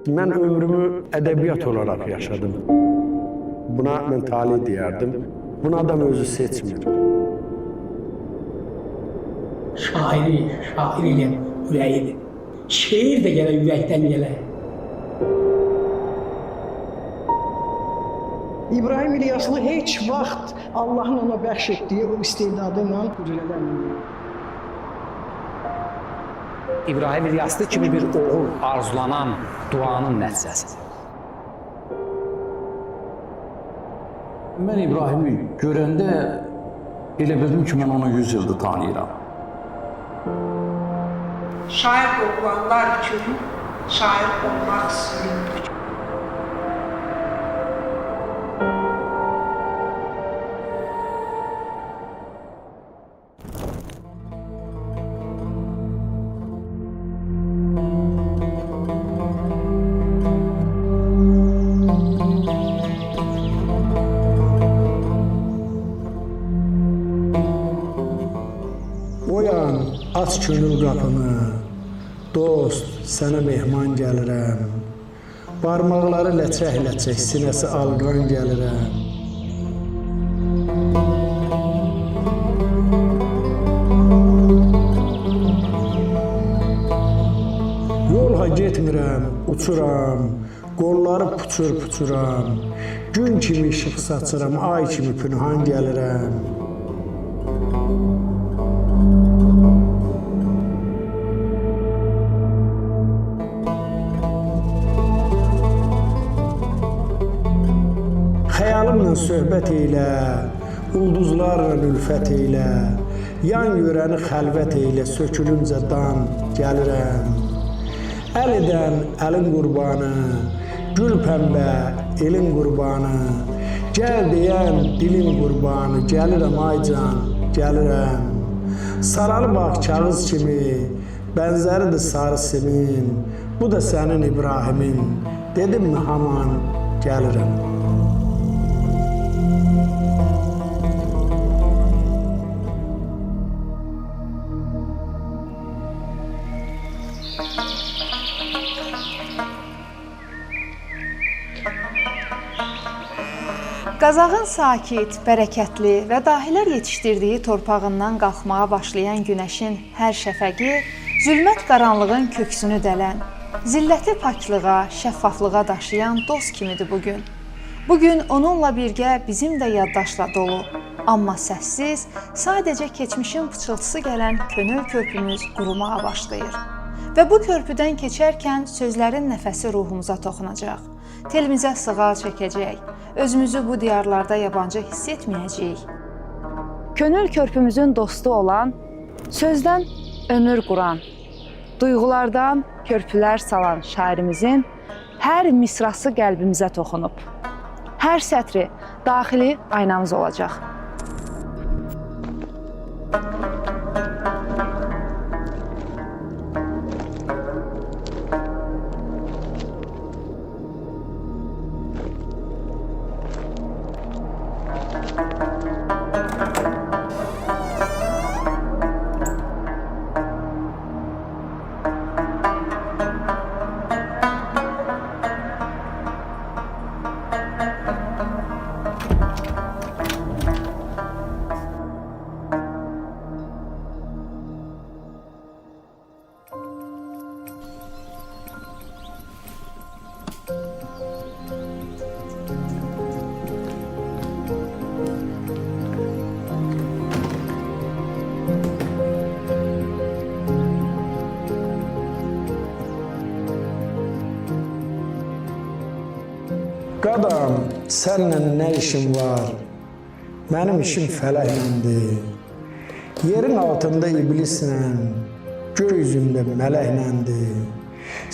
Mən ömrümü ədəbiyyat olaraq yaşadım. Buna mən talih deyərdim. Bunu adam özü seçmir. Şair ilə ürəyidir. Şeir də gələ ürəkdən gələ. İbrahim İlyaslı heç vaxt Allahın ona bəxş etdiyi o istedadı ilə qüdrələnmir. İbrahim İlyaslı kimi bir oğul arzulanan duanın nəticəsidir. Mən İbrahimi görəndə elə bildim ki, mən onu 100 ildir tanıyıram. Şair olanlar üçün şair olmaq zülmdür. Oyan, aç könül qapını, dost, sənə mehman gəlirəm. Barmaqları ləçək-ləçək, sinəsi alqan gəlirəm. Yolha getmirəm, uçuram, qolları puçur-puçuram. Gün kimi işıq saçıram, ay kimi pünhan gəlirəm. Xəyalımla söhbət eylə, ulduzlarla ülfət eylə, yan yörəni xəlvət eylə, sökülüncə dan gəlirəm. Əl edən əlin qurbanı, gül pəmbə elin qurbanı, gəl deyən dilin qurbanı, gəlirəm ay can, gəlirəm. Saralı bağ kağız kimi, bənzəridir sarı simin, bu da sənin İbrahimin, dedim mi haman gəlirəm. Qazağın sakit, bərəkətli və dahilər yetişdirdiyi torpağından qalxmağa başlayan günəşin hər şəfəqi zülmət qaranlığın köksünü dələn, zilləti paklığa, şəffaflığa daşıyan dost kimidir bugün. Bugün onunla birgə bizim də yaddaşla dolu, amma səssiz, sadəcə keçmişin pıçıltısı gələn könül körpümüz qurumağa başlayır. Və bu körpüdən keçərkən sözlərin nəfəsi ruhumuza toxunacaq, telimizə sığal çəkəcək, özümüzü bu diyarlarda yabancı hiss etməyəcəyik. Könül körpümüzün dostu olan, sözdən ömür quran, duyğulardan körpülər salan şairimizin hər misrası qəlbimizə toxunub. Hər sətri daxili aynamız olacaq. Qadam, sənlə nə işim var? Mənim işim fələhləndir. Yerin altında iblislə, göy üzündə mələhləndir.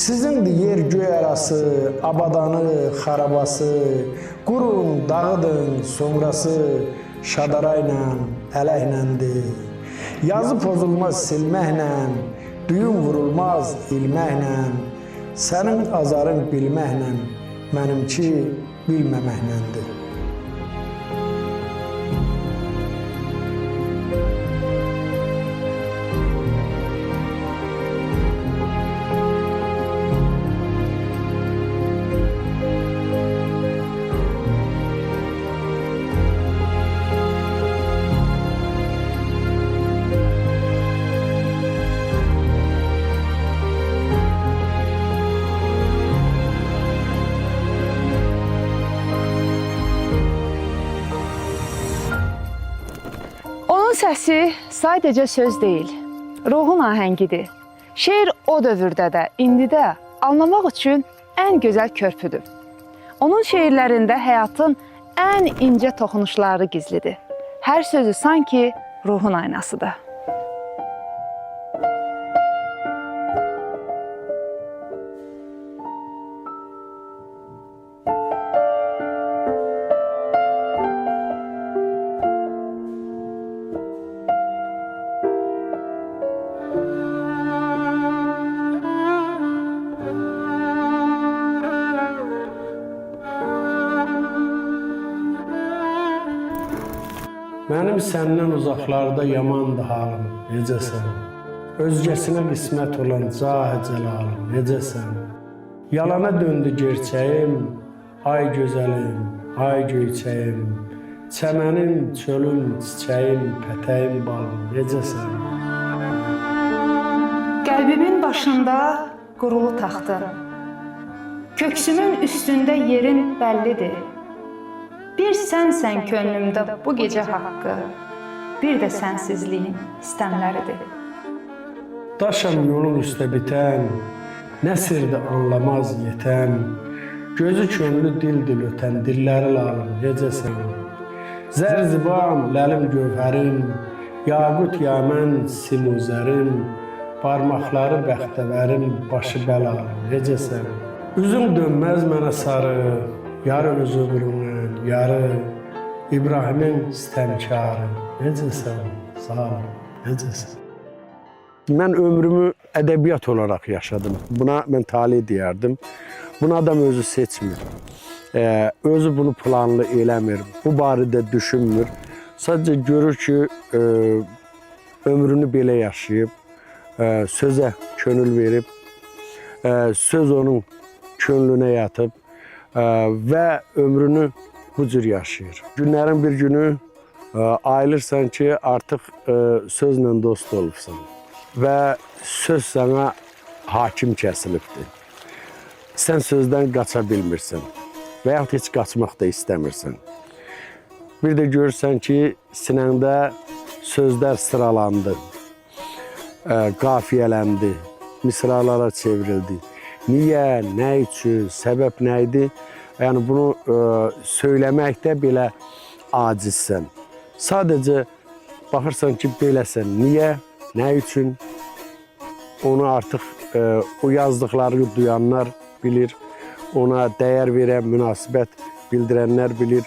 Sizindir yer göy arası, abadanı, xarabası, qurun, dağıdın, sonrası şadarayla, ələhləndir. Yazı pozulmaz silməklə, düyün vurulmaz ilməklə, sənin azarın bilməklə, mənimki bilməməklədir. səsi sadəcə söz deyil, ruhun ahəngidir. Şeir o dövrdə də, indi də anlamaq üçün ən gözəl körpüdür. Onun şeirlərində həyatın ən incə toxunuşları gizlidir. Hər sözü sanki ruhun aynasıdır. Mənim səndən uzaqlarda yamandır halım, necəsən? Özgəsinə qismət olan cah-ı cəlalım, necəsən? Yalana döndü gerçəyim, ay gözəlim, ay göyçəyim, çəmənim, çölüm, çiçəyim, pətəyim, balım, necəsən? Qəlbimin başında qurulu taxtım, köksümün üstündə yerin bəllidir. Bir sənsən könlümdə bu gecə haqqı, bir də sənsizliyin istəmləridir. Daşam yolun üstə bitən, nəsirdi anlamaz yetən, gözü könlü dil ötən, dilləri lalım, necəsən? Zərzibam, ləlim gövhərim, yaqut yamən simuzərim, barmaqları bəxtəvərim, başı bəlalım, necəsən? Üzüm dönməz mənə sarı, yarı öz ömrümdən, yarı İbrahimin istəmkarı, necəsən, sağ ol, necəsən? Mən ömrümü ədəbiyyat olaraq yaşadım. Buna mən talih deyərdim. Bunu adam özü seçmir. Özü bunu planlı eləmir. Bu barədə düşünmür. Sadəcə görür ki, ömrünü belə yaşayıb, sözə könül verib, söz onun könlünə yatıb və ömrünü bu cür yaşayır. Günlərin bir günü ayılırsan ki, artıq sözlə dost olubsan və söz sənə hakim kəsilibdir. Sən sözdən qaça bilmirsən və yaxud heç qaçmaq da istəmirsən. Bir də görürsən ki, sinəndə sözlər sıralandı, qafiyələndi, misralara çevrildi. Niyə, nə üçün, səbəb nə idi? Yəni, bunu söyləməkdə belə acizsən. Sadəcə baxırsan ki, beləsən. Niyə, nə üçün? Onu artıq o yazdıqlarını duyanlar bilir. Ona dəyər verən, münasibət bildirənlər bilir.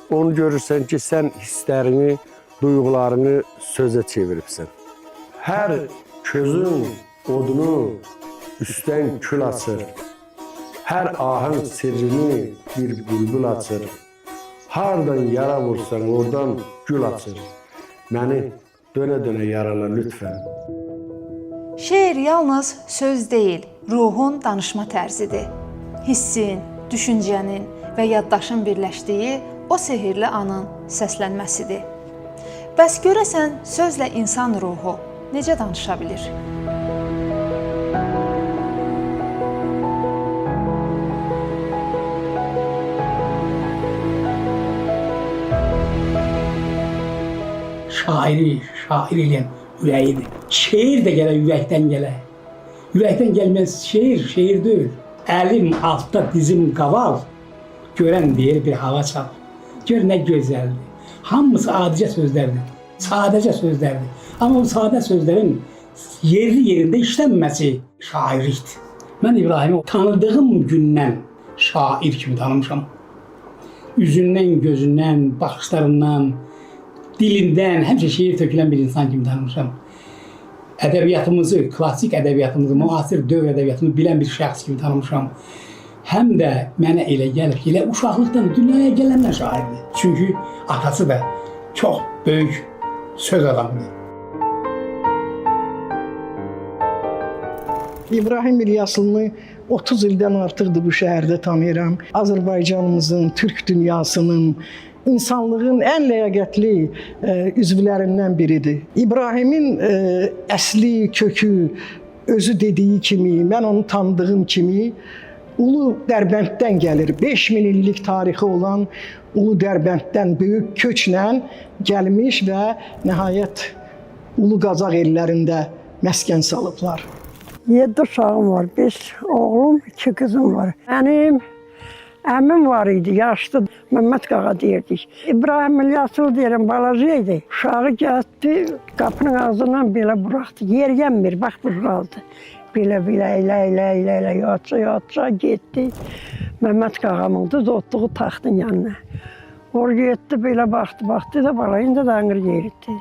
Onu görürsən ki, sən hisslərini, duyğularını sözə çeviribsən. Hər közün odunu üstdən kül açır. Hər ahın sirrini bir bülbül açır. Hardan yara vursan, oradan gül açır. Məni dönə-dönə yarala lütfən. Şeir yalnız söz deyil, ruhun danışma tərzidir. Hissin, düşüncənin və yaddaşın birləşdiyi o sehirli anın səslənməsidir. Bəs görəsən, sözlə insan ruhu necə danışa bilir? Şairi, şair eləyən ürəyidir. Şeir də gələ ürəkdən gələ. Ürəkdən gəlməz şeir, şeir deyil. Əlim altda, dizim qaval, görən deyir bir hava çal. Gör nə gözəldir. Hamısı adicə sözlərdir, sadəcə sözlərdir. Amma bu sadə sözlərin yerli-yerində işlənməsi şairlikdir. Mən İbrahimi tanıdığım gündən şair kimi tanımışam. Üzündən, gözündən, baxışlarından, dilindən, həmişə şeir tökülən bir insan kimi tanımışam. Ədəbiyyatımızı, klassik ədəbiyyatımızı, müasir dövr ədəbiyyatını bilən bir şəxs kimi tanımışam. Həm də mənə elə gəlir ki, elə uşaqlıqdan dünyaya gələnlər şairdir. Çünki atası da çox böyük söz adamıdır. İbrahim İlyaslını 30 ildən artıqdır bu şəhərdə tanıyıram. Azərbaycanımızın, Türk dünyasının, insanlığın ən ləyaqətli üzvlərindən biridir. İbrahimin əsli, kökü, özü dediyi kimi, mən onu tanıdığım kimi Ulu Dərbənddən gəlir. 5000 illik tarixi olan Ulu Dərbənddən böyük köçlə gəlmiş və nəhayət Ulu Qazax ellərində məskən salıblar. 7 uşağım var, 5 oğlum, 2 qızım var. Mənim əmim var idi, yaşlı Məhəmməd qağa deyirdik. İbrahim İlyasov deyirəm, balaca idi. Uşağı gəldi, qapının ağzından belə buraxdı. Yer yenmir, bax bu qaldı. Belə elə yatsa getdi. Məhəmməd qağamın düz otduğu taxtın yanına. Oraya getdi, belə baxdı da bala, indi də ağır yeridi.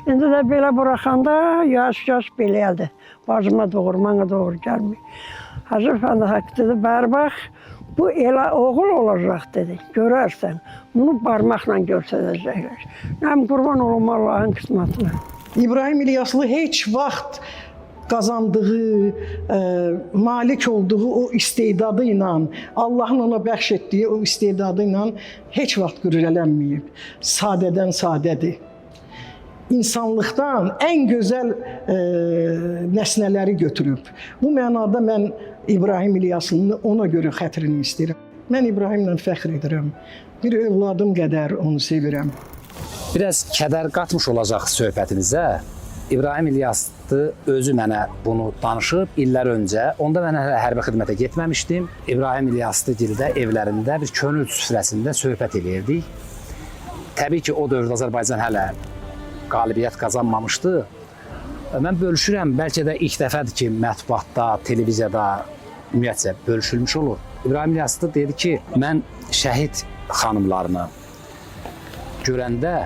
İndi də belə buraxanda yaş beləyədi. Bacıma doğru, mənə doğru gəlmir. Hacı Əfəndi Haqq dedi, bəri bax, bu elə oğul olacaq dedi, görərsən. Bunu barmaqla göstərəcəklər. Nəm qurban olum Allahın qismətinə. İbrahim İlyaslı heç vaxt qazandığı, malik olduğu o istedadı ilə, Allahın ona bəxş etdiyi o istedadı ilə heç vaxt qürrələnməyib. Sadədən sadədir. İnsanlıqdan ən gözəl nəsnələri götürüb. Bu mənada mən İbrahim İlyaslını ona görə xətrini istəyirəm. Mən İbrahimlə fəxr edirəm. Bir övladım qədər onu sevirəm. Biraz kədər qatmış olacaq söhbətinizə. İbrahim İlyaslı özü mənə bunu danışıb illər öncə. Onda mən hələ hərbi xidmətə getməmişdim. İbrahim İlyaslı dildə evlərində bir könül süfrəsində söhbət edirdik. Təbii ki, o dövrdə Azərbaycan hələ qalibiyyət qazanmamışdı. Mən bölüşürəm, bəlkə də ilk dəfədir ki, mətbuatda, televiziyada ümumiyyətcə bölüşülmüş olur. İbrahim İlyaslı dedi ki, mən şəhid xanımlarını görəndə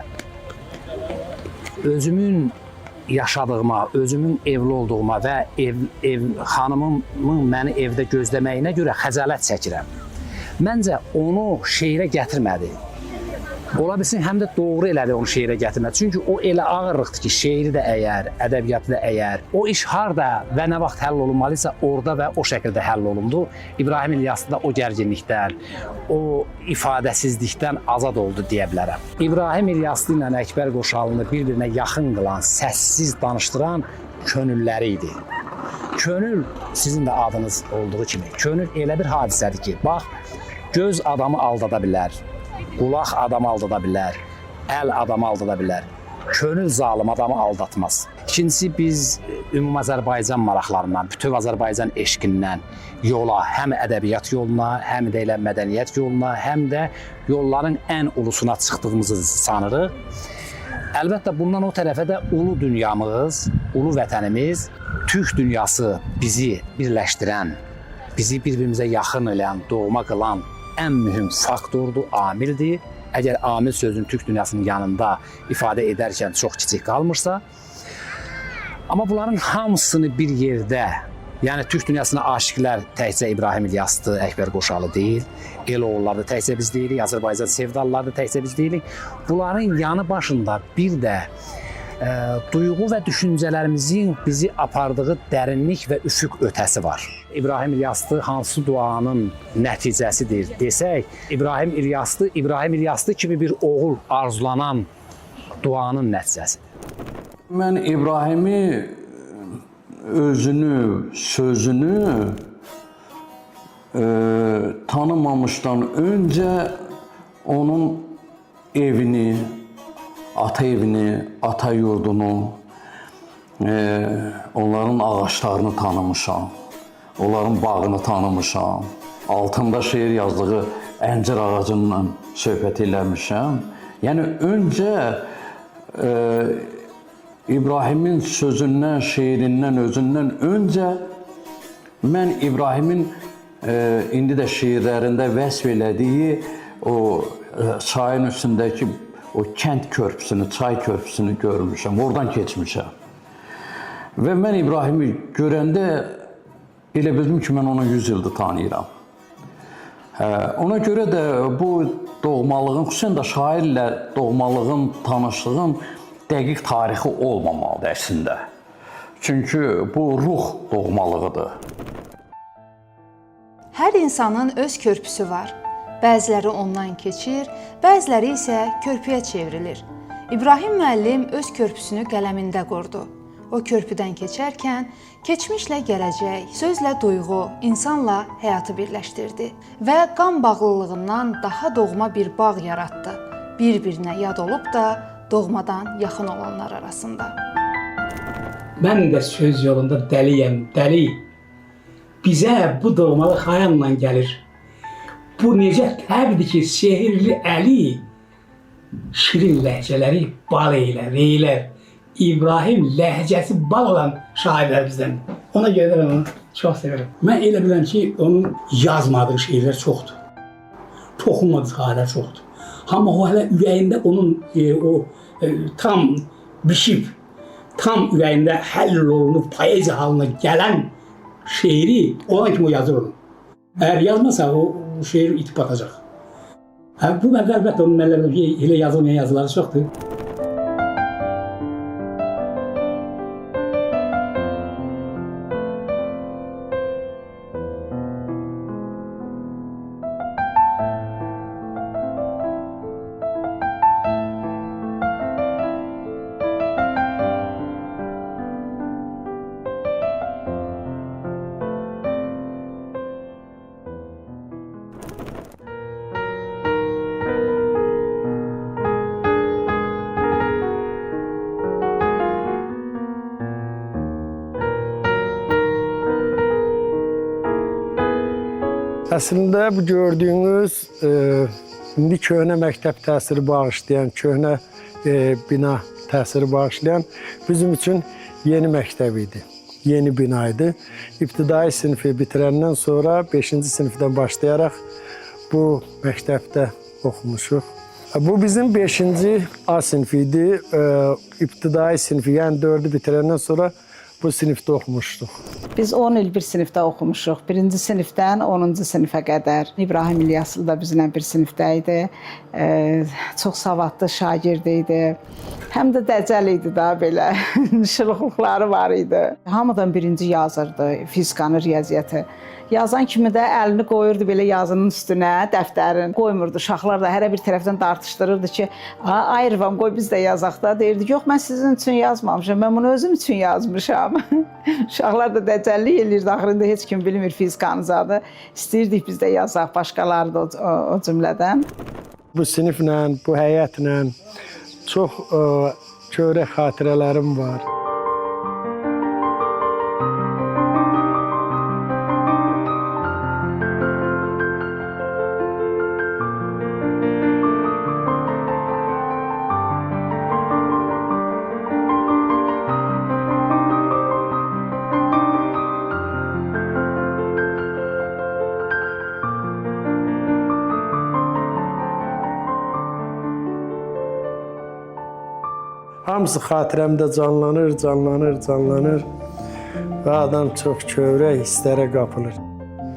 özümün yaşadığıma, özümün evli olduğuma və xanımımın məni evdə gözləməyinə görə xəcalət çəkirəm. Məncə onu şeirə gətirmədi. Ola bilsin, həm də doğru elədi onu şeirə gətirmədi. Çünki o elə ağırlıqdır ki, şeiri də əgər, ədəbiyyatı da əgər, o iş harda və nə vaxt həll olunmalısa orada və o şəkildə həll olundu. İbrahim İlyaslı da o gərginlikdən, o ifadəsizlikdən azad oldu deyə bilərəm. İbrahim İlyaslı ilə Əkbər Qoşalını bir-birinə yaxın qılan, səssiz danışdıran könülləri idi. Könül, sizin də adınız olduğu kimi, könül elə bir hadisədir ki, bax, göz adamı aldada bilər. Qulaq adamı aldada bilər, əl adamı aldada bilər. Könül zalım adamı aldatmaz. İkincisi, biz ümumi Azərbaycan maraqlarından, bütöv Azərbaycan eşqindən yola, həm ədəbiyyat yoluna, həm də elə mədəniyyət yoluna, həm də yolların ən ulusuna çıxdığımızı sanırıq. Əlbəttə, bundan o tərəfə də ulu dünyamız, ulu vətənimiz, Türk dünyası bizi birləşdirən, bizi bir-birimizə yaxın eləyən, doğma qılan ən mühüm faktordur, amildir. Əgər amil sözünü Türk dünyasının yanında ifadə edərkən çox kiçik qalmırsa, amma bunların hamısını bir yerdə, yəni Türk dünyasına aşiqlər təkcə İbrahim İlyaslı, Əkbər Qoşalı deyil, el oğulları da təkcə biz deyilik, Azərbaycan sevdalıları da təkcə biz deyilik. Bunların yanı başında bir də duyğu və düşüncələrimizin bizi apardığı dərinlik və üfüq ötəsi var. İbrahim İlyaslı hansı duanın nəticəsidir desək, İbrahim İlyaslı kimi bir oğul arzulanan duanın nəticəsidir. Mən İbrahimi özünü, sözünü tanımamışdan öncə onun evini, ata evini, ata yurdunu, onların ağaçlarını tanımışam, onların bağını tanımışam, altında şeir yazdığı əncir ağacından söhbət eləmişəm. Yəni, öncə İbrahimin sözündən, şeirindən, özündən öncə mən İbrahimin indi də şeirlərində vəsf elədiyi o çayın üstündəki o kənd körpüsünü, çay körpüsünü görmüşəm, oradan keçmişəm. Və mən İbrahimi görəndə elə bildim ki, mən onu 100 ildir tanıyıram. Ona görə də bu doğmalığın, xüsusən də şairlə doğmalığın, tanışlığın dəqiq tarixi olmamalıdır əslində. Çünki bu ruh doğmalığıdır. Hər insanın öz körpüsü var. Bəziləri ondan keçir, bəziləri isə körpüyə çevrilir. İbrahim müəllim öz körpüsünü qələmində qurdu. O körpüdən keçərkən keçmişlə gələcək, sözlə duyğu, insanla həyatı birləşdirdi və qan bağlılığından daha doğma bir bağ yaratdı. Bir-birinə yad olub da doğmadan yaxın olanlar arasında. Mən də söz yolunda dəliyəm, dəli. Bizə bu doğmalıq hayanla gəlir. Bu necə təbdir ki, sehirli əli, şirin ləhcələri bal eylər, eylər. İbrahim ləhcəsi bal olan şairlərimizdən. Ona görə də mən onu çox sevirəm. Mən elə biləm ki, onun yazmadığı şeylər çoxdur. Toxunmadığı şairlər çoxdur. Amma o hələ ürəyində onun tam bişib, tam ürəyində həll olunub, poeziya halına gələn şeiri ona kimi o yazır onu. Əgər yazmasa o şeir itib batacaq. Bu məndə əlbəttə onun əllərində elə yazılmayan yazıları çoxdur. Əslində bu gördüyünüz indi köhnə məktəb təsiri bağışlayan, köhnə bina təsiri bağışlayan bizim üçün yeni məktəb idi. Yeni bina idi. İbtidai sinifi bitirəndən sonra 5-ci sinifdən başlayaraq bu məktəbdə oxumuşuq. Bu bizim 5-ci A sinifi idi. İbtidai sinifi, yəni 4-ü bitirəndən sonra bu sinifdə oxumuşduq. Biz 10 il bir sinifdə oxumuşuq. 1-ci sinifdən 10-cu sinifə qədər. İbrahim İlyaslı da bizimlə bir sinifdə idi. Çox savadlı şagird idi. Həm də dəcəl idi da belə. Şırıqlıqları var idi. Hamıdan birinci yazırdı fizikanı, riyaziyyatı. Yazan kimi də əlini qoyurdu belə yazının üstünə, dəftərin. Qoymurdu. Uşaqlar da hər bir tərəfdən dartışdırırdı ki, ayırvam, qoy biz də yazaq da. Deyirdi, yox, mən sizin üçün yazmamışam, mən bunu özüm üçün yazmışam. Uşaqlar da dəcəllik eləyirdi, axırında heç kim bilmir fizikanızadı. İstəyirdik biz də yazaq, başqaları da o cümlədən. Bu siniflə, bu həyətlə çox kövrək xatirələrim var. Hamısı xatirəmdə canlanır, canlanır və adam çox kövrək hisslərə qapılır.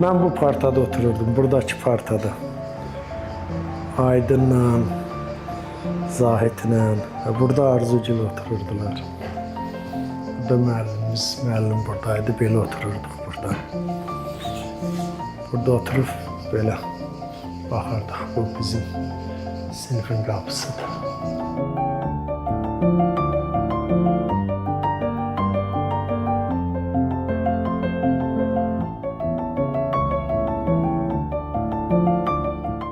Mən bu partada otururdum, buradakı partada. Aydınla, Zahidlə və burada Arzugil otururdular. Burada müəllim buradaydı, belə otururduq burada. Burada oturub belə baxardıq, bu bizim sinifin qapısıdır.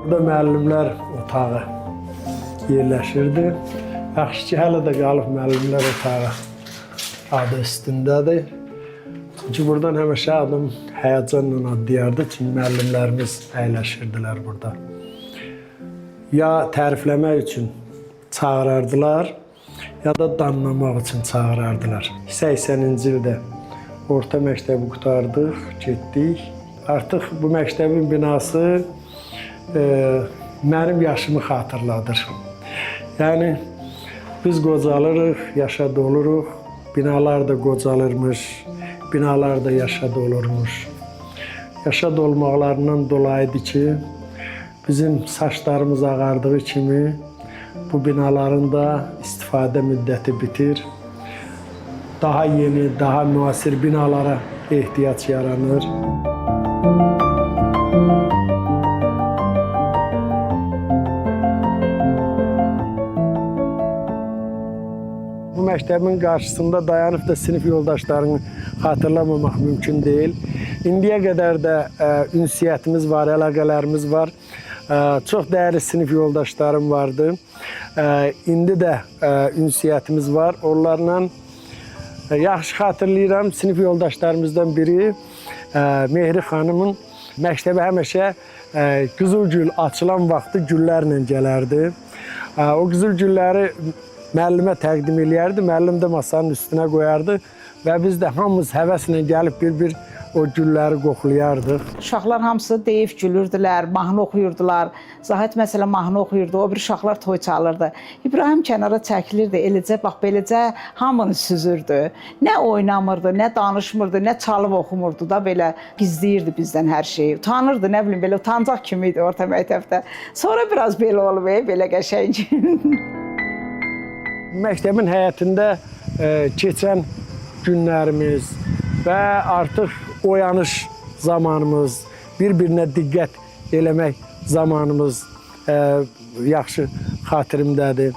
Burada müəllimlər otağı yerləşirdi. Yaxşı ki, hələ də qalıb müəllimlər otağı adı üstündədir. Çünki buradan həmişə adam həyəcanla addıyardı, çünki müəllimlərimiz əyləşirdilər burada. Ya tərifləmək üçün çağırardılar, ya da danlamaq üçün çağırardılar. 80-ci ildə orta məktəbi qurtardıq, getdik. Artıq bu məktəbin binası mənim yaşımı xatırladır. Yəni, biz qocalırıq, yaşa doluruq, binalar da qocalırmış, binalar da yaşa dolurmuş. Yaşa dolmaqlarından dolayıdır ki, bizim saçlarımız ağardığı kimi bu binaların da istifadə müddəti bitir. Daha yeni, daha müasir binalara ehtiyac yaranır. Bu məktəbin qarşısında dayanıb da sinif yoldaşlarını xatırlamamaq mümkün deyil. İndiyə qədər də ünsiyyətimiz var, əlaqələrimiz var. Çox dəyərli sinif yoldaşlarım vardı. İndi də ünsiyyətimiz var. Onlarla yaxşı xatırlayıram. Sinif yoldaşlarımızdan biri Mehri xanımın məktəbə həmişə qızıl gül açılan vaxtı güllərlə gələrdi. O qızıl gülləri müəllimə təqdim eləyərdi, müəllim də masanın üstünə qoyardı və biz də hamımız həvəslə gəlib bir-bir o gülləri qoxlayardıq. Uşaqlar hamısı deyib gülürdülər, mahnı oxuyurdular. Zahid məsələn mahnı oxuyurdu, o bir uşaqlar toy çalırdı. İbrahim kənara çəkilirdi, eləcə bax beləcə hamını süzürdü. Nə oynamırdı, nə danışmırdı, nə çalıb oxumurdu da belə gizləyirdi bizdən hər şeyi. Utanırdı, nə bilim belə utancaq kimi idi orta məktəbdə. Sonra biraz belə olub, belə qəşəng. Məktəbin həyətində keçən günlərimiz və artıq oyanış zamanımız, bir-birinə diqqət eləmək zamanımız yaxşı xatirimdədir.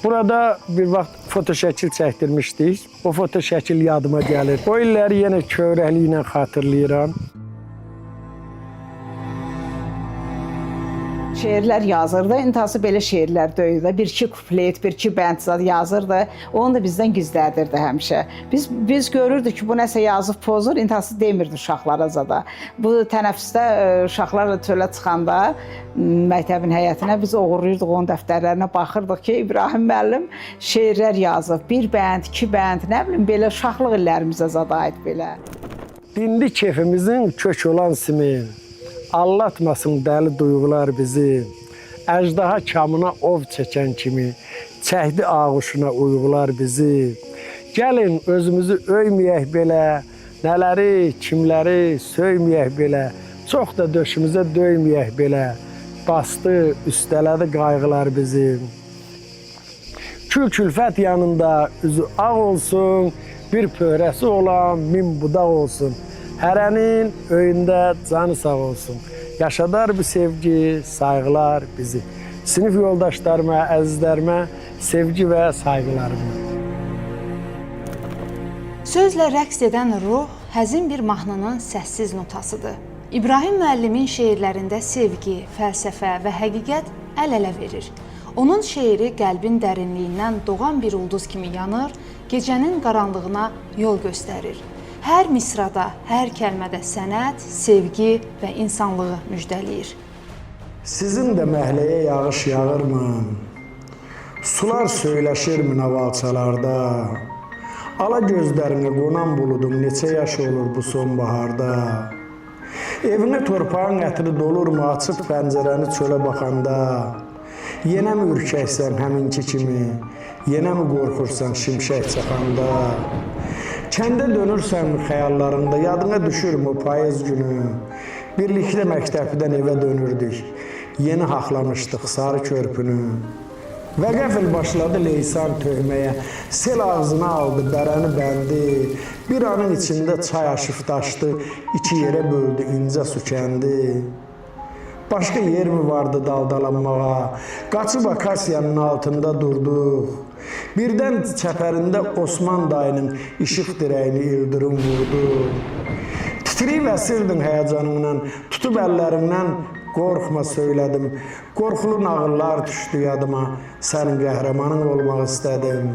Burada bir vaxt fotoşəkil çəkdirmişdik. O fotoşəkil yadıma gəlir. O illəri yenə kövrəkliklə xatırlayıram. Şeirlər yazırdı, intihası belə şeirlər döyürdü. Bir-iki kuplet, bir-iki bənd yazırdı. Onu da bizdən gizlədirdi həmişə. Biz görürdük ki, bu nəsə yazıb pozur, intihası demirdi uşaqlara zada. Bu tənəffüsdə uşaqlarla çölə çıxanda məktəbin həyətinə biz oğurlayırdıq onun dəftərlərinə, baxırdıq ki, İbrahim müəllim şeirlər yazıb. Bir bənd, iki bənd, nə bilim belə uşaqlıq illərimizə zada aid belə. Dindi kefimizin kök olan simi. Allatmasın dəli duyğular bizi, əjdaha kamına ov çəkən kimi, çəkdi ağuşuna uyğular bizi. Gəlin özümüzü öyməyək belə, nələri, kimləri söyməyək belə, çox da döşümüzə döyməyək belə, bastı, üstələdi qayğılar bizi. Kül-külfət yanında üzü ağ olsun, bir pöhrəsi olan min budaq olsun. Hərənin öyündə canı sağ olsun. Yaşadar bu sevgi, sayğılar bizi. Sinif yoldaşlarıma, əzizlərimə sevgi və sayğılarımı. Sözlə rəqs edən ruh həzin bir mahnının səssiz notasıdır. İbrahim müəllimin şeirlərində sevgi, fəlsəfə və həqiqət əl-ələ verir. Onun şeiri qəlbin dərinliyindən doğan bir ulduz kimi yanır, gecənin qaranlığına yol göstərir. Hər misrada, hər kəlmədə sənət, sevgi və insanlığı müjdələyir. Sizin də məhləyə yağış yağırmı? Sular söyləşirmi navalçalarda? Ala gözlərinə qonan buludum neçə yaş olur bu sonbaharda? Evinə torpağın ətri dolurmu açıb pəncərəni çölə baxanda? Yenə mi ürkəksən həminki kimi? Yenə mi qorxursan şimşək çaxanda? Kəndə dönürsən xəyallarında, yadına düşürmü payız günü? Birlikdə məktəbdən evə dönürdük, yeni haqlamışdıq sarı körpünü. Və qəfil başladı leysan töhməyə, sel ağzına aldı bərəni bəndi. Bir anın içində çay aşıb daşdı, iki yerə böldü incə su kəndi. Başqa yer mi vardı daldalanmağa, qaçıb akasiyanın altında durduq. Birdən çəpərində Osman dayının işıq dirəyini ildırım vurdu. Titriyib əsirdin həyəcanımdan, tutub əllərimdən qorxma söylədim. Qorxulu nağıllar düşdü yadıma, sənin qəhrəmanın olmaq istədim.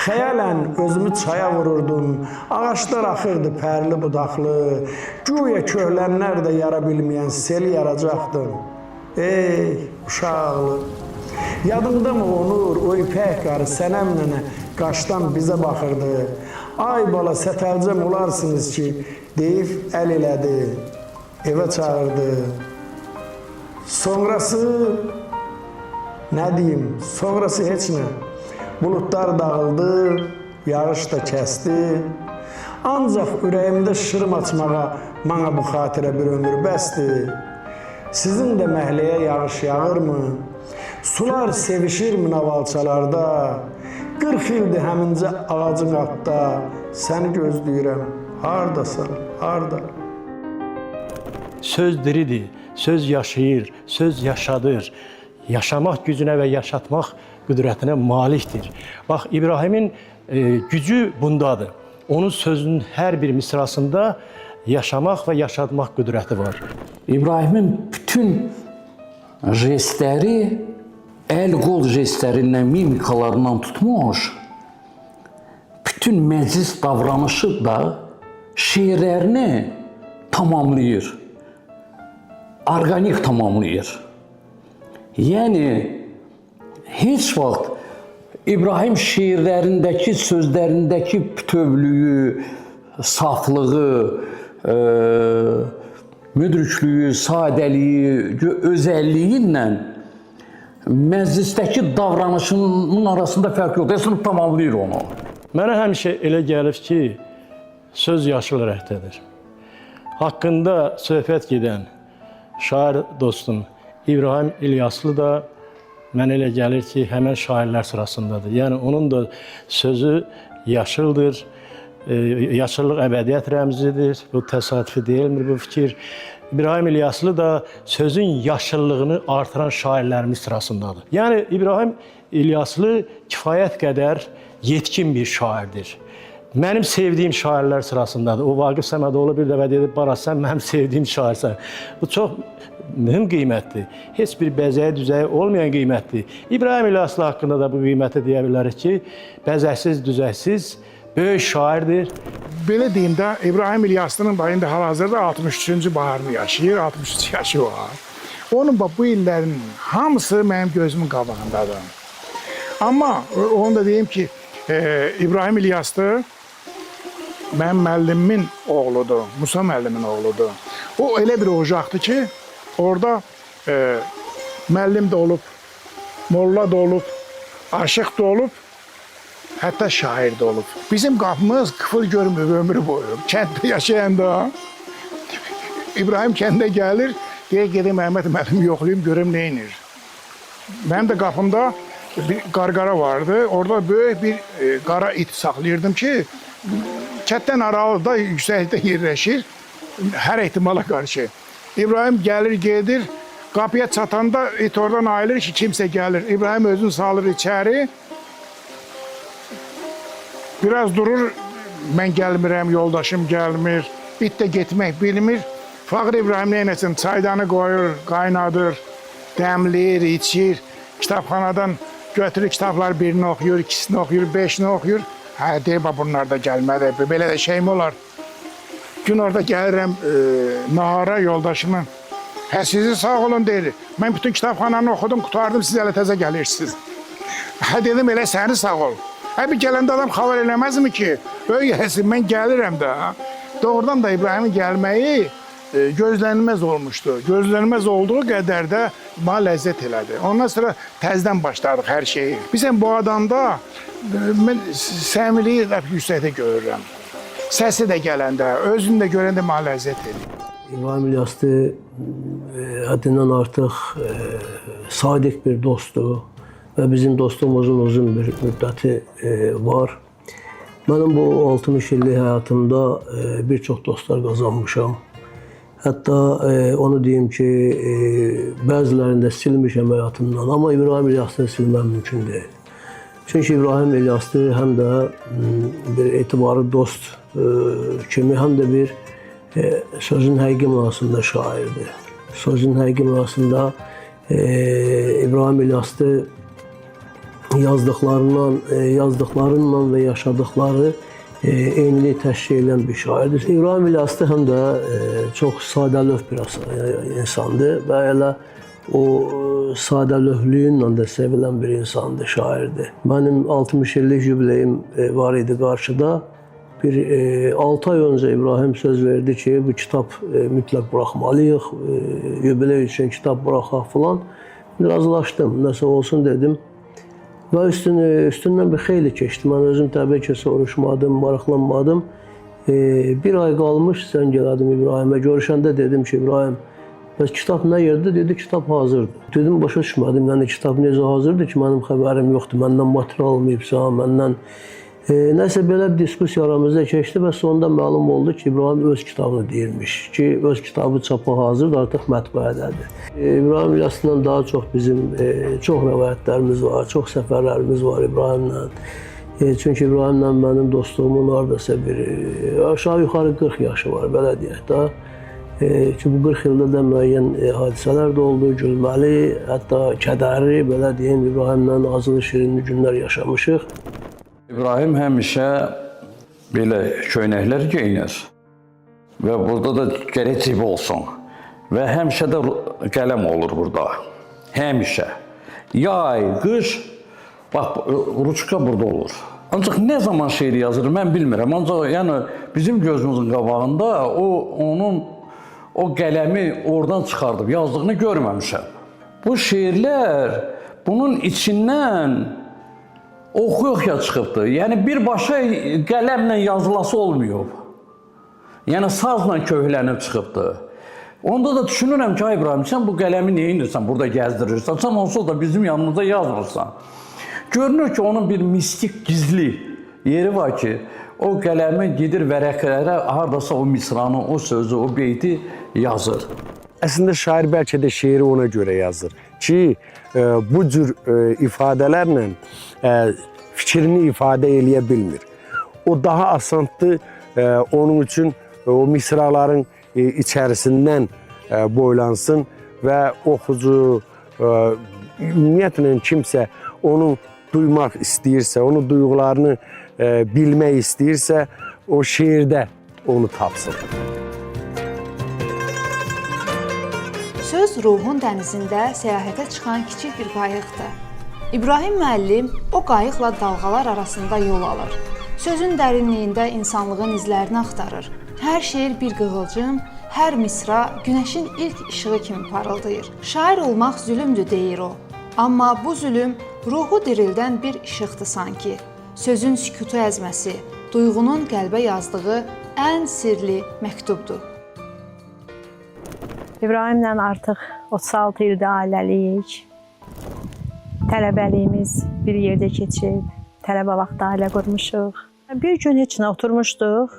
Xəyalən özümü çaya vururdum, ağaçlar axırdı pərli budaqlı, güya köhlənlər də yara bilməyən sel yaracaqdım. Ey uşaqlı! Yadımda mı onur, o ipək qarı sənəm nənə qaşdan bizə baxırdı. Ay bala sətəlcəm olarsınız ki, deyib əl elədi, evə çağırdı. Sonrası, nə deyim, sonrası heç nə. Buludlar dağıldı, yağış da kəsdi. Ancaq ürəyimdə şırım açmağa mənə bu xatirə bir ömür bəsdir. Sizin də məhləyə yağış yağırmı? Sular sevişirmi navalçalarda? 40 ildir həmincə ağacın altda, səni gözləyirəm, hardasan, harda? Söz diridir, söz yaşayır, söz yaşadır. Yaşamaq gücünə və yaşatmaq qüdrətinə malikdir. Bax, İbrahimin gücü bundadır. Onun sözünün hər bir misrasında yaşamaq və yaşatmaq qüdrəti var. İbrahimin bütün jestləri, əl-qol jestlərindən, mimikalarından tutmuş, bütün məclis davranışı da şeirlərini tamamlayır. Orqanik tamamlayır. Yəni, heç vaxt İbrahim şeirlərindəki, sözlərindəki bütövlüyü, saflığı, müdriklüyü, sadəliyi, özəlliyi ilə məclisdəki davranışının arasında fərq yoxdur. Əslində tamamlayır onu. Mənə həmişə elə gəlir ki, söz yaşıl rəhdədir. Haqqında söhbət gedən şair dostum İbrahim İlyaslı da mənə elə gəlir ki, həmən şairlər sırasındadır. Yəni, onun da sözü yaşıldır, yaşıllıq əbədiyyət rəmzidir, bu təsadüfi deyilmir bu fikir. İbrahim İlyaslı da sözün yaşıllığını artıran şairlərimiz sırasındadır. Yəni, İbrahim İlyaslı kifayət qədər yetkin bir şairdir. Mənim sevdiyim şairlər sırasındadır. O Vaqif Səmədoğlu bir dəfə dedi, Baraz, sən mənim sevdiyim şairsən. Bu çox mühüm qiymətdir. Heç bir bəzəyi düzəyi olmayan qiymətdir. İbrahim İlyaslı haqqında da bu qiyməti deyə bilərik ki, bəzəksiz, düzəksiz, böyük şairdir. Belə deyim də, İbrahim İlyaslının da indi hal-hazırda 63-cü baharını yaşayır, 63 yaşı var. Onun bu illərin hamısı mənim gözümün qabağındadır. Amma onu da deyim ki, İbrahim İlyaslı mənim müəllimimin oğludur, Musa müəllimin oğludur. O elə bir ocaqdır ki, orada müəllim də olub, molla da olub, aşıq da olub, hətta şair də olub. Bizim qapımız qıfıl görmür ömrü boyu. Kənddə yaşayanda İbrahim kəndə gəlir, deyək gedim Əhməd müəllimi yoxlayayım, görüm nə inir. Mənim də qapımda bir qarqara vardı. Orada böyük bir qara it saxlayırdım ki, kətdən aralıda yüksəklikdə yerləşir, hər ehtimala qarşı. İbrahim gəlir, gedir, qapıya çatanda it oradan ayrılır ki, kimsə gəlir. İbrahim özünü salır içəri, biraz durur, mən gəlmirəm, yoldaşım gəlmir, it də getmək bilmir. Fağır İbrahim neynəsin, çaydanı qoyur, qaynadır, dəmləyir, içir, kitabxanadan götürür kitablar birini oxuyur, ikisini oxuyur, beşini oxuyur. Hə, deyib, bunlar da gəlmədi, belə də şeyim olar. Gün orada gəlirəm nahara yoldaşımın. Hə, sizi sağ olun deyir. Mən bütün kitabxananı oxudum, qutardım, siz hələ təzə gəlirsiniz. Hə, dedim, elə səni sağ ol. Hə, bir gələndə adam xavar eləməzmi ki? Böyük həsin, mən gəlirəm də. Doğrudan da İbrahimin gəlməyi gözlənilməz olmuşdu. Gözlənilməz olduğu qədər də bana ləzzət elədi. Ondan sonra təzdən başladıq hər şeyi. Bizən bu adamda mən səmiliyi yüksəkdə görürəm. Səsi də gələndə, özünü də görəndə bana ləzzət edir. İbrahim İlyaslı həddindən artıq sadiq bir dostdur və bizim dostluğumuzun uzun bir müddəti var. Mənim bu 60 illik həyatımda bir çox dostlar qazanmışam. Hətta onu deyim ki, bəzilərində silmişəm həyatımdan, amma İbrahim İlyaslı'nı silməm mümkün deyil. Çünki İbrahim İlyaslı həm də bir etibarlı dost kimi, həm də bir sözün həqiqi mənasında şairdir. Sözün həqiqi mənasında İbrahim İlyaslı yazdıqlarından və yaşadıqları eynilik təşkil edən bir şairdir. İbrahim İlyaslı həm də çox sadəlöv bir insandır və elə o sadəlövlüyünlə də sevilən bir insandır, şairdir. Mənim 60 illik jubileyim var idi qarşıda. Bir 6 ay öncə İbrahim söz verdi ki, bu kitab mütləq buraxmalıyıq, jubiley üçün kitab buraxaq filan. Razılaşdım, nəsə olsun dedim. Və üstündən bir xeyli keçdi. Mən özüm təbii ki, soruşmadım, maraqlanmadım. Bir ay qalmış sən gələdim İbrahimə. Görüşəndə dedim ki, İbrahim, bəs kitab nə yerdə? Dedi, kitab hazırdır. Dedim, başa düşmədim. Yəni, kitab necə hazırdır ki, mənim xəbərim yoxdur. Məndən material almayıbsan, məndən Nəsə belə bir diskussiya aramızda keçdi və sonunda məlum oldu ki, İbrahim öz kitabını deyirmiş ki, öz kitabı çapa hazırdır, artıq mətbuədədir. İbrahim İlyas'la daha çox bizim çox rəvayətlərimiz var, çox səfərlərimiz var İbrahimlə. Çünki İbrahimlə mənim dostluğumun hardasa bir aşağı yuxarı 40 yaşı var, belə deyək də. Ki bu 40 ildə də müəyyən hadisələr də oldu, gülməli, hətta kədərli, belə deyim, İbrahimlə acılı, şirinli günlər yaşamışıq. İbrahim həmişə belə köynəklər geyinir və burada da gərək cibi olsun və həmişə də qələm olur burada, həmişə. Yay, qış, bax, ruçka burada olur. Ancaq nə zaman şeir yazır, mən bilmirəm. Ancaq yəni, bizim gözümüzün qabağında o qələmi oradan çıxardıb yazdığını görməmişəm. Bu şeirlər bunun içindən oxuya çıxıbdır. Yəni, birbaşa qələmlə yazılası olmuyor. Yəni, sazla köhlənib çıxıbdır. Onda da düşünürəm ki, ay İbrahim, sən bu qələmi niyə indirsən, burada gəzdirirsən? Sən onsuz da bizim yanımızda yazmırsan. Görünür ki, onun bir mistik, gizli yeri var ki, o qələmi gedir vərəqlərə, haradasa o misranı, o sözü, o beyti yazır. Əslində şair bəlkə də şeiri ona görə yazır ki, bu cür ifadələrlə fikrini ifadə eləyə bilmir. O daha asandır, onun üçün o misraların içərisindən boylansın və oxucu, ümumiyyətlə kimsə onu duymaq istəyirsə, onun duyğularını bilmək istəyirsə, o şeirdə onu tapsın. Söz ruhun dənizində səyahətə çıxan kiçik bir qayıqdır. İbrahim müəllim o qayıqla dalğalar arasında yol alır. Sözün dərinliyində insanlığın izlərini axtarır. Hər şeir bir qığılcım, hər misra günəşin ilk işığı kimi parıldayır. Şair olmaq zülümdür deyir o. Amma bu zülüm ruhu dirildən bir işıqdır sanki. Sözün sükutu əzməsi, duyğunun qəlbə yazdığı ən sirli məktubdur. İbrahimlə artıq 36 ildir ailəliyik. Tələbəliyimiz bir yerdə keçib, tələbə vaxtı ailə qurmuşuq. Bir gün heç nə oturmuşduq.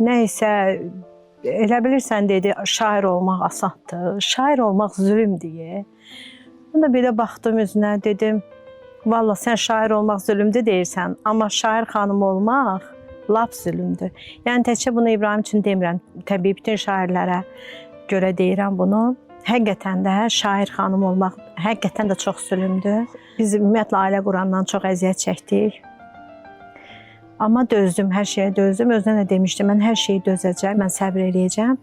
Nəysə, elə bilirsən dedi, şair olmaq asandır, şair olmaq zülüm deyə. Ben də belə baxdım üzünə, dedim, valla sən şair olmaq zülümdür deyirsən, amma şair xanım olmaq lap zülümdür. Yəni təkcə bunu İbrahim üçün demirəm, təbii bütün şairlərə görə deyirəm bunu. Həqiqətən də şair xanım olmaq həqiqətən də çox zülümdür. Biz ümumiyyətlə ailə qurandan çox əziyyət çəkdik. Amma dözdüm, hər şeyə dözdüm. Özünə də demişdim, mən hər şeyi dözəcəm, mən səbr eləyəcəm.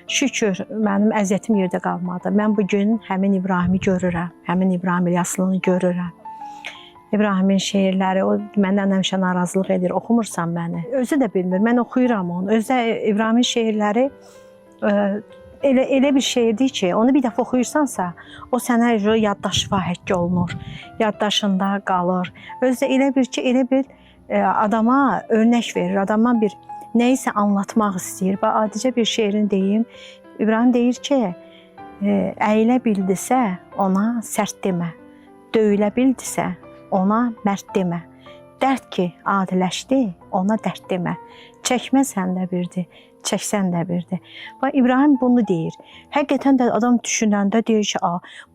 Şükür, mənim əziyyətim yerdə qalmadı. Mən bugün həmin İbrahimi görürəm, həmin İbrahim İlyaslını görürəm. İbrahimin şeirləri, o məndən həmişə narazılıq edir, oxumursan məni. Özü də bilmir, mən oxuyuram onu. Özü də İbrahimin şeirləri elə bir şeirdir ki, onu bir dəfə oxuyursansa, o sənə yaddaşıva həkk olunur, yaddaşında qalır. Özü də elə bir ki, elə bir adama örnək verir, adama bir nəyisə anlatmaq istəyir. Adicə bir şeirini deyim. İbrahim deyir ki, əyilə bildisə ona sərt demə, döyülə bildisə ona mərd demə. Dərd ki, adiləşdi, ona dərd demə. Çəkməsən də birdir, çəksən də birdir. İbrahim bunu deyir. Həqiqətən də adam düşünəndə deyir ki,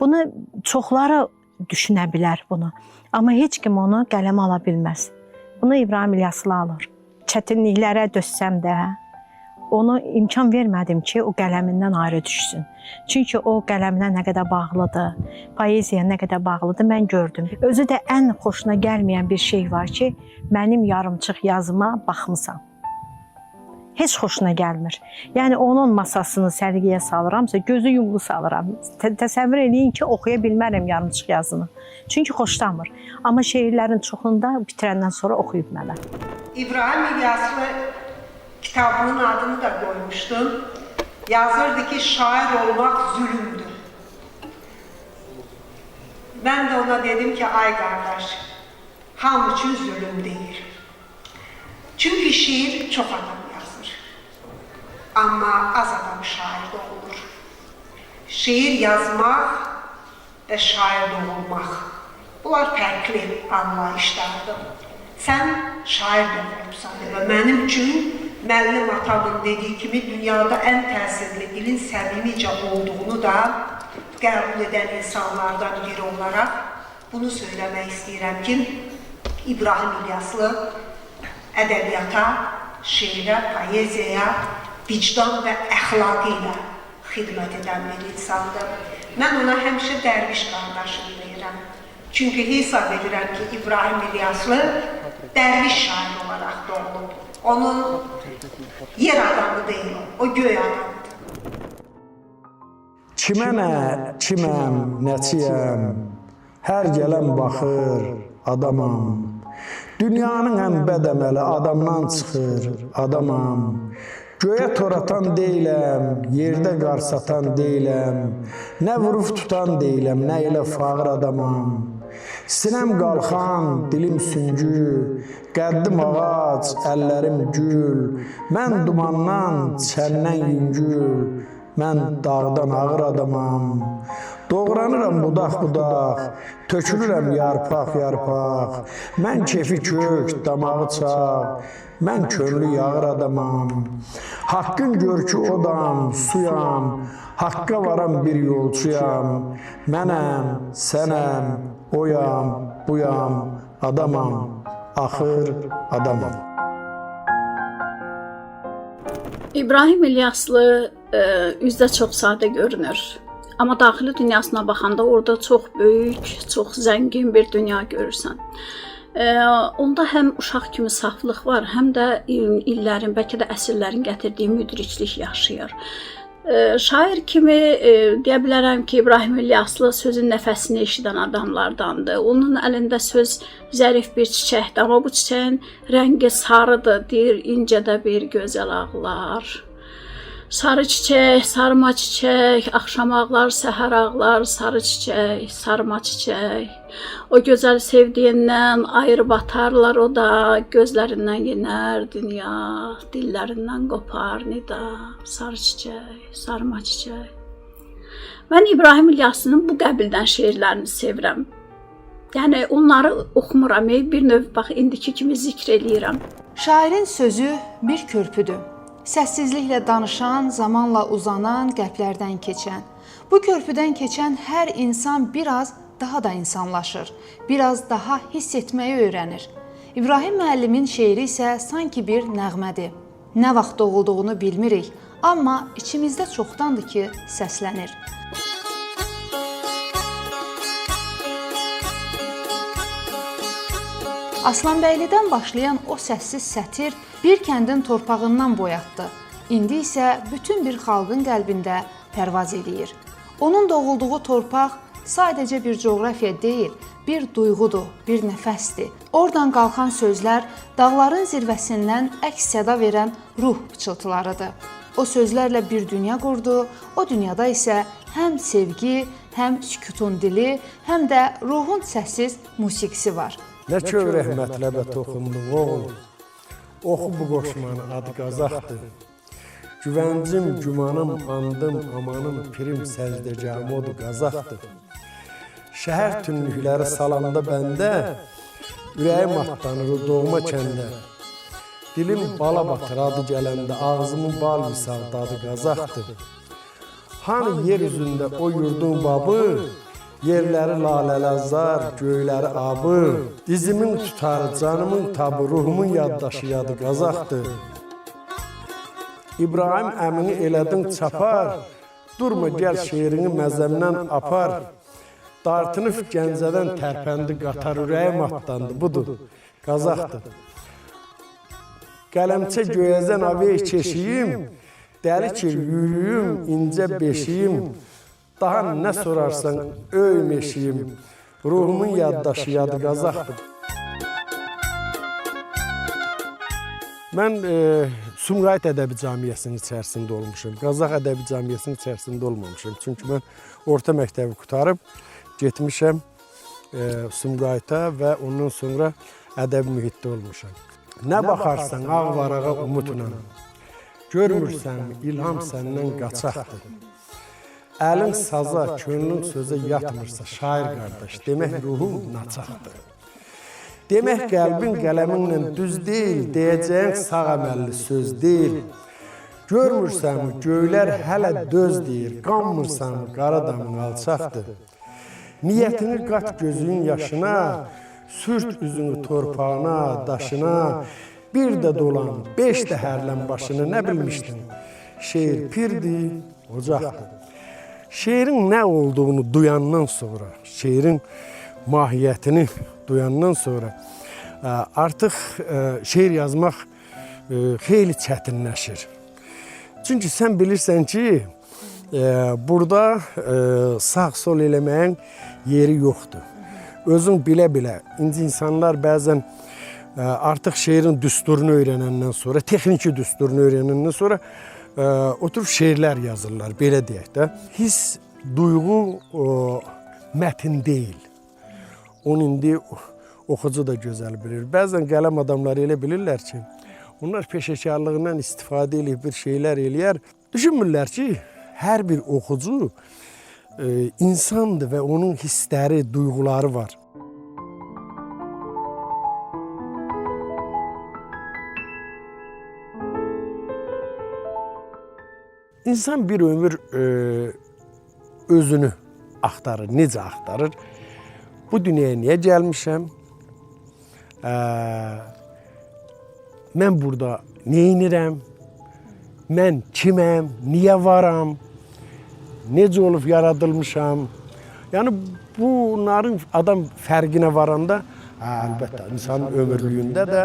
bunu çoxları düşünə bilər bunu. Amma heç kim onu qələmə ala bilməz. Bunu İbrahim İlyaslı alır. Çətinliklərə dözsəm də, onu imkan vermədim ki, o qələmindən ayrı düşsün. Çünki o qələminə nə qədər bağlıdır, poeziyaya nə qədər bağlıdır, mən gördüm. Özü də ən xoşuna gəlməyən bir şey var ki, mənim yarımçıq yazıma baxmısan. Heç xoşuna gəlmir. Yəni, onun masasını səliqəyə salıramsa, gözü yumlu salıram. Təsəvvür edin ki, oxuya bilmərəm yarımçıq yazını. Çünki xoşlamır. Amma şeirlərin çoxunda bitirəndən sonra oxuyub mənə. İbrahim İlyaslı kitabının adını da koymuştum. Yazırdı ki, şair olmak zulümdür. Ben de ona dedim ki, ay kardeş, hamı için zulüm değil. Çünkü şiir çok adam yazır. Ama az adam şair de olur. Şiir yazmak ve şair de olmak. Bunlar farklı anlayışlardır. sən şair də olubsan və mənim üçün müəllim atamın dediyi kimi dünyada ən təsirli dilin səmimicə olduğunu da qəbul edən insanlardan biri olaraq bunu söyləmək istəyirəm ki, İbrahim İlyaslı ədəbiyyata, şeirə, poeziyaya, vicdan və əxlaqı ilə xidmət edən bir insandır. Mən ona həmişə dərviş qardaşım deyirəm. Çünki hesab edirəm ki, İbrahim İlyaslı dərviş şair olaraq doğulub. Onun yer adamı deyil, o göy adamıdır. Kimə nə, kiməm, nəçiyəm, hər gələn baxır, adamam. Dünyanın ən bəd əməli adamdan çıxır, adamam. Göyə tor atan deyiləm, yerdə qar satan deyiləm, nə vurub tutan deyiləm, nə elə fağır adamam. Sinəm qalxan, dilim süngü, qəddim ağac, əllərim gül, mən dumandan, çəndən yüngül, mən dağdan ağır adamam. Doğranıram budaq-budaq, tökülürəm yarpaq-yarpaq, mən kefi kök, damağı çağ, mən könlü yağır adamam. Haqqın görkü odam, suyam, haqqa varam bir yolçuyam. Mənəm, sənəm, oyam, buyam, adamam, axır adamam. İbrahim İlyaslı üzdə çox sadə görünür. Amma daxili dünyasına baxanda orada çox böyük, çox zəngin bir dünya görürsən. Onda həm uşaq kimi saflıq var, həm də illərin, bəlkə də əsrlərin gətirdiyi müdriklik yaşayır. Şair kimi deyə bilərəm ki, İbrahim İlyaslı sözün nəfəsini eşidən adamlardandır. Onun əlində söz zərif bir çiçəkdir, amma bu çiçəyin rəngi sarıdır, deyir, incədə bir gözəl ağlar. Sarı çiçək, sarıma çiçək, axşam ağlar, səhər ağlar, sarı çiçək, sarıma çiçək. O gözəl sevdiyindən ayrı batarlar o da, gözlərindən yenər dünya, dillərindən qopar nida, sarı çiçək, sarıma çiçək. Mən İbrahim İlyaslı'nın bu qəbildən şeirlərini sevirəm. Yəni onları oxumuram, bir növ bax indiki kimi zikr eləyirəm. Şairin sözü bir körpüdür. Səssizliklə danışan, zamanla uzanan, qəlblərdən keçən. Bu körpüdən keçən hər insan biraz daha da insanlaşır, biraz daha hiss etməyi öyrənir. İbrahim müəllimin şeiri isə sanki bir nəğmədir. Nə vaxt doğulduğunu bilmirik, amma içimizdə çoxdandır ki, səslənir. Aslanbəylidən başlayan o səssiz sətir bir kəndin torpağından boyatdı. İndi isə bütün bir xalqın qəlbində pərvaz edir. Onun doğulduğu torpaq sadəcə bir coğrafiya deyil, bir duyğudur, bir nəfəsdir. Oradan qalxan sözlər dağların zirvəsindən əks səda verən ruh pıçıltılarıdır. O sözlərlə bir dünya qurdu, o dünyada isə həm sevgi, həm sükutun dili, həm də ruhun səssiz musiqisi var. Nə kövrək mətləbə toxundun oğul, oxu bu qoşmanı adı Qazaqdır. Güvəncim, gümanım, andım, amanım, pirim, səcdəcəm odur Qazaqdır. Şəhər tünlükləri salanda bəndə, ürəyim atlanır o doğma kəndə. Dilim bala batır adı gələndə, ağzımın bal misal dadı Qazaqdır. Hani yer üzündə o yurdun babı, yerləri lalələzar, göyləri abı, dizimin tutarı, canımın tabı, ruhumun yaddaşı yadı Qazaqdır. İbrahim əmini elədin çapar, durma gəl şeirini məzəmdən apar. Dartınıb Gəncədən tərpəndi qatar, ürəyim atlandı, budur, Qazaqdır. Qələmçə göyəzən avey keşiyim, dəli ki yürüyüm, incə beşiyim. Daha nə sorarsan, öymeşiyim, ruhumun yaddaşı yadı Qazaqdır. Mən Sumqayıt Ədəbi Cəmiyyəsinin içərisində olmuşum, Qazaq Ədəbi Cəmiyyəsinin içərisində olmamışım. Çünki mən orta məktəbi qutarıb getmişəm Sumqayıta və ondan sonra ədəbi mühitdə olmuşam. Nə baxarsan ağ varağa umudla, görmürsən ilham səndən qaçaqdır. Əlin saza, könlün sözə yatmırsa şair qardaş, demək ruhun naçaqdır. Demək qəlbin qələminlə düz deyil, deyəcəyin sağ əməlli söz deyil. Görmürsən göylər hələ döz deyir, qanmırsan qara damın alçaqdır. Niyyətini qat gözünün yaşına, sürt üzünü torpağına, daşına, bir də dolan, 5 də hərlən başını nə bilmişdin? Şeir pirdir, ocaqdır. Şeirin nə olduğunu duyandan sonra, şeirin mahiyyətini duyandan sonra artıq şeir yazmaq xeyli çətinləşir. Çünki sən bilirsən ki, burada sağ-sol eləməyin yeri yoxdur. Özün bilə-bilə, insanlar bəzən artıq şeirin düsturunu öyrənəndən sonra, texniki düsturunu öyrənəndən sonra oturub şeirlər yazırlar, belə deyək də. Hiss, duyğu mətin deyil. Onu indi oxucu da gözəl bilir. Bəzən qələm adamları elə bilirlər ki, onlar peşəkarlığından istifadə edib bir şeylər eləyər. Düşünmürlər ki, hər bir oxucu insandır və onun hissləri, duyğuları var. İnsan bir ömür özünü axtarır, necə axtarır? Bu dünyaya niyə gəlmişəm? Mən burada neynirəm? Mən kiməm? Niyə varam? Necə olub yaradılmışam? Yəni bunların adam fərqinə varanda, əlbəttə, insanın ömürlüyündə də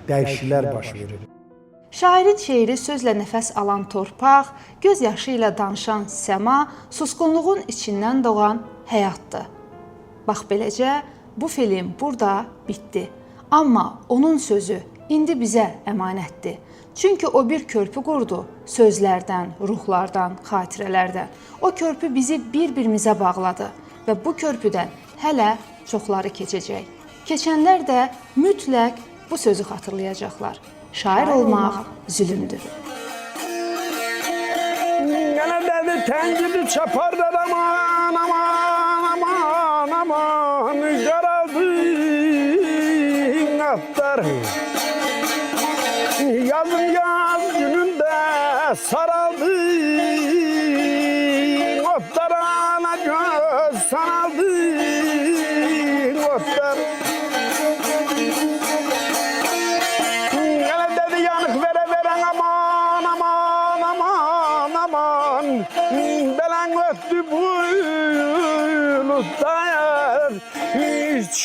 dəyişikliklər baş verir. Şairin şeiri sözlə nəfəs alan torpaq, göz yaşı ilə danışan səma, susqunluğun içindən doğan həyatdır. Bax beləcə, bu film burada bitdi. Amma onun sözü indi bizə əmanətdir. Çünki o bir körpü qurdu, sözlərdən, ruhlardan, xatirələrdən. O körpü bizi bir-birimizə bağladı və bu körpüdən hələ çoxları keçəcək. Keçənlər də mütləq bu sözü xatırlayacaqlar. Şair olmaq zülümdür. Mənə dədi təngidi çaparlar aman, aman, aman, aman, qaraldı atlar. Yazın yaz günündə saraldı, otlar ana göz sanaldı, otlar.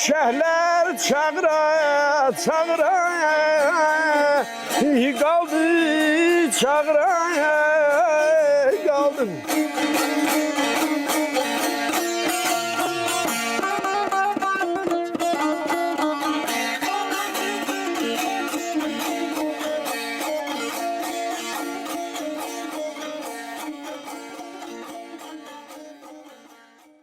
Şəhlər çağıra, çağıra, qaldı çağıra, qaldım.